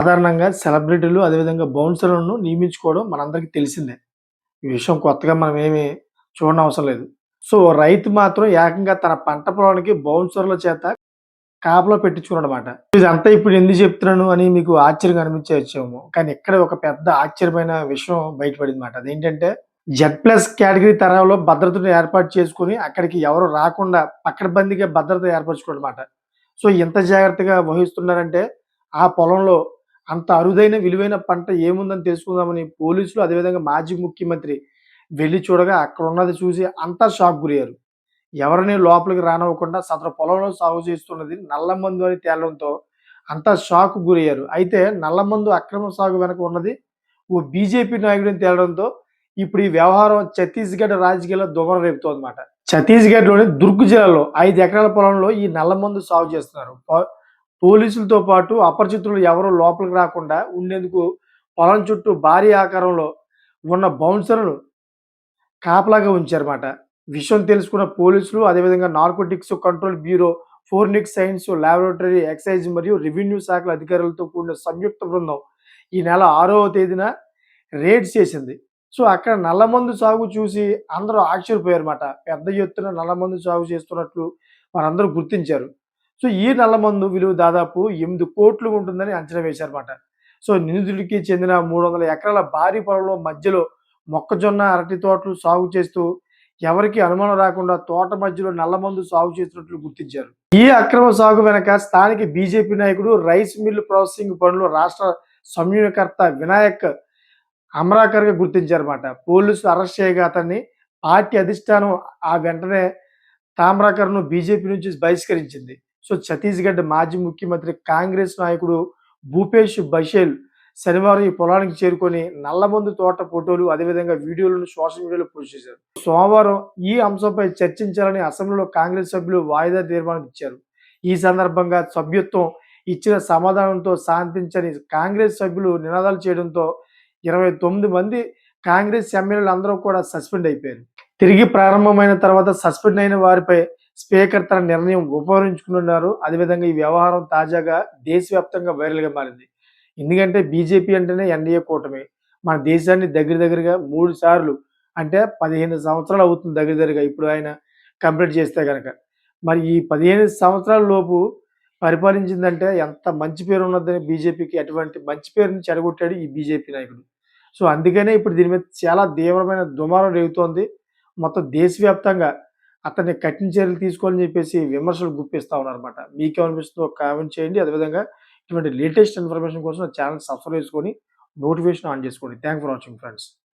సాధారణంగా సెలబ్రిటీలు అదేవిధంగా బౌన్సర్‌లను నియమించుకోవడం మనందరికీ తెలిసిందే. ఈ విషయం కొత్తగా మనమేమి చూడనవసరం లేదు. సో, రైతు మాత్రం ఏకంగా తన పంట పొలానికి బౌన్సర్‌ల చేత కాపలా పెట్టించుకున్నాడన్నమాట. ఇదంతా ఇప్పుడు ఎందుకు చెప్తున్నాను అని మీకు ఆశ్చర్యంగా అనిపించవచ్చేమో. కానీ ఇక్కడే ఒక పెద్ద ఆశ్చర్యమైన విషయం బయటపడిందన్నమాట. అదేంటంటే జెడ్ ప్లస్ కేటగిరీ తరహాలో భద్రతను ఏర్పాటు చేసుకొని అక్కడికి ఎవరు రాకుండా పకడ్బందీగా భద్రత ఏర్పరచుకోవడమాట. సో, ఇంత జాగ్రత్తగా వహిస్తున్నారంటే ఆ పొలంలో అంత అరుదైన విలువైన పంట ఏముందని తెలుసుకుందామని పోలీసులు అదేవిధంగా మాజీ ముఖ్యమంత్రి వెళ్లి చూడగా అక్కడున్నది చూసి అంతా షాక్ గురయ్యారు. ఎవరిని లోపలికి రానివ్వకుండా సదరు పొలంలో సాగు చేస్తున్నది నల్లమందు అని తేలడంతో అంతా షాక్‌కు గురయ్యారు. అయితే నల్లమందు అక్రమ సాగు వెనక ఉన్నది ఓ బీజేపీ నాయకుడని తేలడంతో ఇప్పుడు ఈ వ్యవహారం ఛత్తీస్‌గఢ్ రాజకీయాల్లో దుమారం రేపుతోందన్నమాట. ఛత్తీస్‌గఢ్‌లోని దుర్గ్ జిల్లాలో 5 ఎకరాల పొలంలో ఈ నల్లమందు సాగు చేస్తున్నారు. పోలీసులతో పాటు అపరిచితులు ఎవరు లోపలికి రాకుండా ఉండేందుకు పొలం చుట్టూ భారీ ఆకారంలో ఉన్న బౌన్సర్‌లు కాపలాగా ఉంచారన్నమాట. విషయం తెలుసుకున్న పోలీసులు అదేవిధంగా narcotics control bureau, forensic science laboratory, excise మరియు రెవెన్యూ శాఖల అధికారులతో కూడిన సంయుక్త బృందం ఈ నెల 6వ తేదీన రేడ్స్ చేసింది. సో, అక్కడ నల్లమందు సాగు చూసి అందరూ ఆశ్చర్యపోయారన్నమాట. పెద్ద ఎత్తున నల్లమందు సాగు చేస్తున్నట్లు వారందరూ గుర్తించారు. సో, ఈ నల్లమందు విలువ దాదాపు 8,00,00,000 ఉంటుందని అంచనా వేశారన్నమాట. సో, నిందితుడికి చెందిన 300 ఎకరాల భారీ పొలంలో మధ్యలో మొక్కజొన్న, అరటి తోటలు సాగు చేస్తూ ఎవరికీ అనుమానం రాకుండా తోట మధ్యలో నల్లమందు సాగు చేస్తున్నట్లు గుర్తించారు. ఈ అక్రమ సాగు వెనక స్థానిక బీజేపీ నాయకుడు, రైస్ మిల్ ప్రాసెసింగ్ పనులు రాష్ట్ర సమన్వయకర్త వినాయక్ అమ్రాకర్‌గా గుర్తించారన్నమాట. పోలీసులు అరెస్ట్ చేయగా అతన్ని పార్టీ అధిష్టానం ఆ వెంటనే తామ్రాకర్‌ను బీజేపీ నుంచి బహిష్కరించింది. సో, ఛత్తీస్‌గఢ్ మాజీ ముఖ్యమంత్రి కాంగ్రెస్ నాయకుడు భూపేష్ బఘెల్ శనివారం ఈ పొలానికి చేరుకొని నల్లమందు తోట ఫోటోలు అదేవిధంగా వీడియోలను సోషల్ మీడియాలో పోస్ట్ చేశారు. సోమవారం ఈ అంశంపై చర్చించాలని అసెంబ్లీలో కాంగ్రెస్ సభ్యులు వాయిదా తీర్మానం ఇచ్చారు. ఈ సందర్భంగా సభ్యత్వం ఇచ్చిన సమాధానంతో శాంతించని కాంగ్రెస్ సభ్యులు నినాదాలు చేయడంతో 29 మంది కాంగ్రెస్ ఎమ్మెల్యేలు అందరూ కూడా సస్పెండ్ అయిపోయారు. తిరిగి ప్రారంభమైన తర్వాత సస్పెండ్ అయిన వారిపై స్పీకర్ తన నిర్ణయం ఉపసంహరించుకున్నారు. అదేవిధంగా ఈ వ్యవహారం తాజాగా దేశవ్యాప్తంగా వైరల్‌గా మారింది. ఎందుకంటే బీజేపీ అంటేనే ఎన్డీఏ కూటమి. మన దేశాన్ని దగ్గరగా 3 సార్లు అంటే 15 సంవత్సరాలు అవుతుంది దగ్గరగా ఇప్పుడు ఆయన కంప్లీట్ చేస్తే గనక. మరి ఈ 15 సంవత్సరాల లోపు పరిపాలించిందంటే ఎంత మంచి పేరు ఉన్నదని బీజేపీకి అటువంటి మంచి పేరుని చెడగొట్టాడు ఈ బీజేపీ నాయకుడు. సో, అందుకనే ఇప్పుడు దీని మీద చాలా తీవ్రమైన దుమారం రేగుతోంది. మొత్తం దేశవ్యాప్తంగా అతన్ని కఠిన చర్యలు తీసుకోవాలని చెప్పేసి విమర్శలు గుప్పిస్తా ఉన్నారన్నమాట. మీకేమనిపిస్తుందో కామెంట్ చేయండి. అదేవిధంగా ఇటువంటి లేటెస్ట్ ఇన్ఫర్మేషన్ కోసం నా ఛానెల్ సబ్స్క్రైబ్ చేసుకొని నోటిఫికేషన్ ఆన్ చేసుకోండి. Thanks for watching friends.